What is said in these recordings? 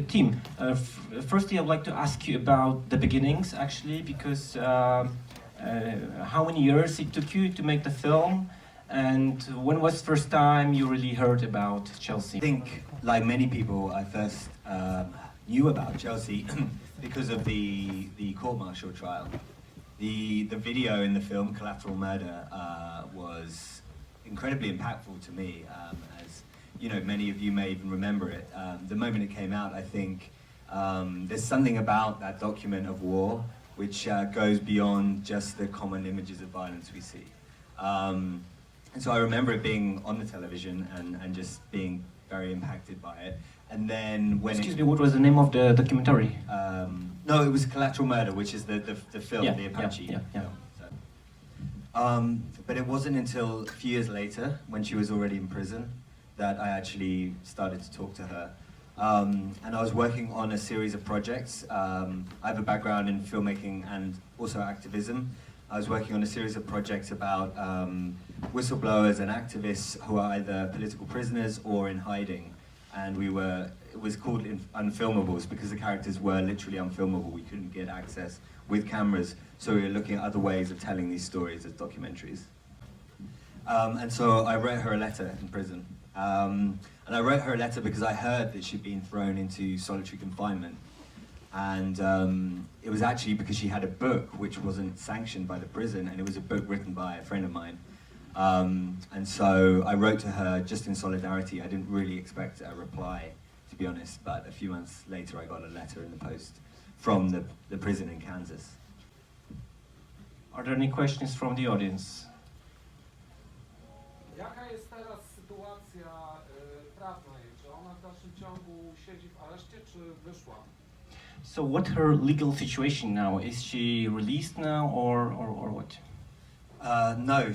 Tim, firstly, I'd like to ask you about the beginnings, actually, because how many years it took you to make the film, and when was the first time you really heard about Chelsea? I think, like many people, I first knew about Chelsea because of the court-martial trial. The video in the film, Collateral Murder, was incredibly impactful to me, as you know, many of you may even remember it. The moment it came out, I think there's something about that document of war which goes beyond just the common images of violence we see. And so I remember it being on the television and just being very impacted by it. And then when Excuse me, what was the name of the documentary? No, it was Collateral Murder, which is the film, Yeah, the Apache yeah. film. So. But it wasn't until a few years later, when she was already in prison, that I actually started to talk to her. And I was working on a series of projects. I have a background in filmmaking and also activism. I was working on a series of projects about whistleblowers and activists who are either political prisoners or in hiding. And it was called Unfilmables because the characters were literally unfilmable. We couldn't get access with cameras, so we were looking at other ways of telling these stories as documentaries. And so I wrote her a letter in prison. And I wrote her a letter because I heard that she'd been thrown into solitary confinement. And it was actually because she had a book which wasn't sanctioned by the prison, and it was a book written by a friend of mine. And so I wrote to her just in solidarity. I didn't really expect a reply, to be honest, but a few months later I got a letter in the post from the prison in Kansas. Are there any questions from the audience? Jaka jest teraz sytuacja prawna jej? Czy ona w dalszym ciągu siedzi w areszcie, czy wyszła? So what her legal situation now? Is she released now or what? No,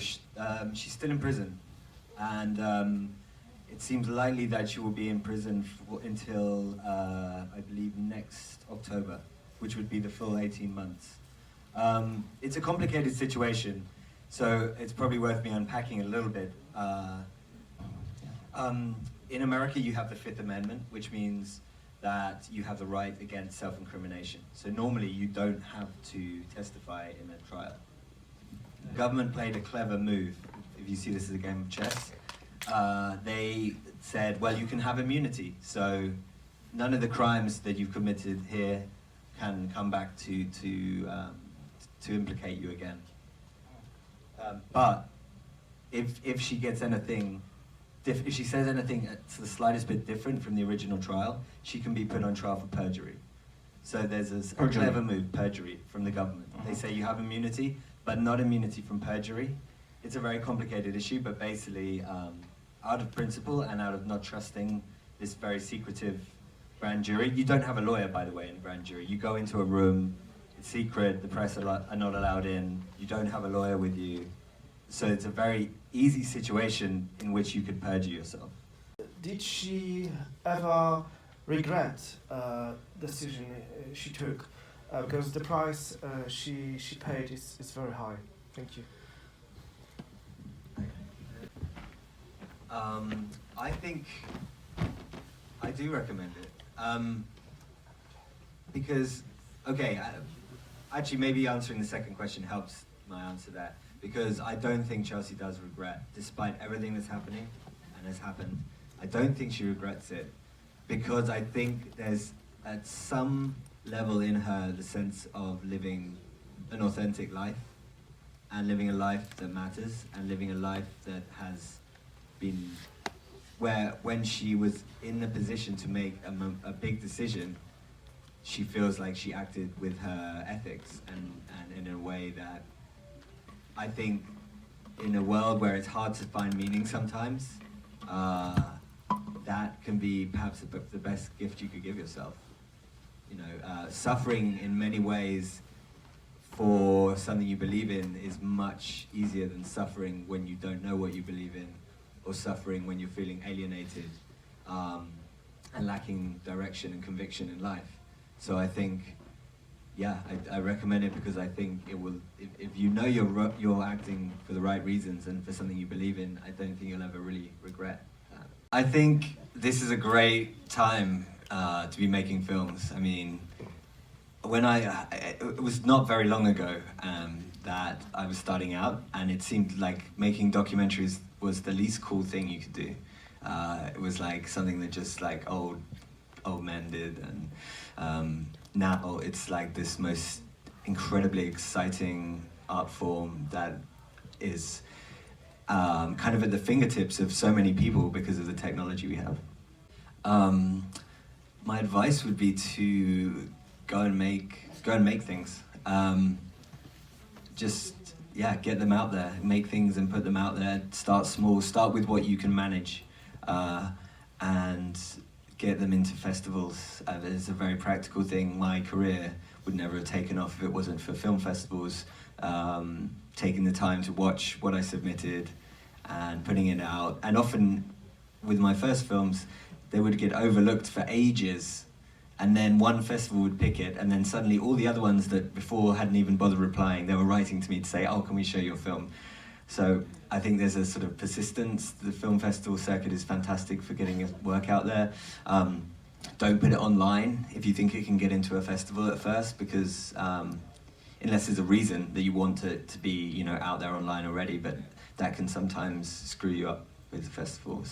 she's still in prison, and it seems likely that she will be in prison until I believe next October, which would be the full 18 months. It's a complicated situation, so it's probably worth me unpacking a little bit. In America, you have the Fifth Amendment, which means that you have the right against self-incrimination. So normally you don't have to testify in a trial. The government played a clever move. If you see this as a game of chess, they said, well, you can have immunity. So none of the crimes that you've committed here can come back to implicate you again. But if she gets anything, if she says anything the slightest bit different from the original trial, she can be put on trial for perjury. So there's a clever move, perjury, from the government. They say you have immunity, but not immunity from perjury. It's a very complicated issue, but basically, out of principle and out of not trusting this very secretive grand jury. You don't have a lawyer, by the way, in a grand jury. You go into a room, it's secret, the press are not allowed in, you don't have a lawyer with you. So it's a very easy situation in which you could perjure yourself. Did she ever regret the decision she took? Because the price she paid is very high. Thank you. I think I do recommend it. Because, okay, actually maybe answering the second question helps my answer there. Because I don't think Chelsea does regret, despite everything that's happening and has happened, I don't think she regrets it. Because I think there's, at some level in her, the sense of living an authentic life, and living a life that matters, and living a life that has been, where when she was in the position to make a big decision, she feels like she acted with her ethics and in a way that I think in a world where it's hard to find meaning sometimes, that can be perhaps the best gift you could give yourself. You know, suffering in many ways for something you believe in is much easier than suffering when you don't know what you believe in, or suffering when you're feeling alienated and lacking direction and conviction in life. So I think, yeah, I recommend it because I think it will, if you know you're acting for the right reasons and for something you believe in, I don't think you'll ever really regret that. I think this is a great time to be making films. I mean, when it was not very long ago that I was starting out, and it seemed like making documentaries was the least cool thing you could do. It was like something that just like old men did, and now it's like this most incredibly exciting art form that is kind of at the fingertips of so many people because of the technology we have. My advice would be to go and make things. Just get them out there, make things and put them out there. Start small, start with what you can manage, and get them into festivals. It's a very practical thing. My career would never have taken off if it wasn't for film festivals, taking the time to watch what I submitted and putting it out. And often with my first films, they would get overlooked for ages, and then one festival would pick it, and then suddenly all the other ones that before hadn't even bothered replying, they were writing to me to say, oh, can we show your film? So I think there's a sort of persistence. The film festival circuit is fantastic for getting your work out there. Don't put it online if you think it can get into a festival at first, because unless there's a reason that you want it to be, out there online already, but that can sometimes screw you up with the festivals.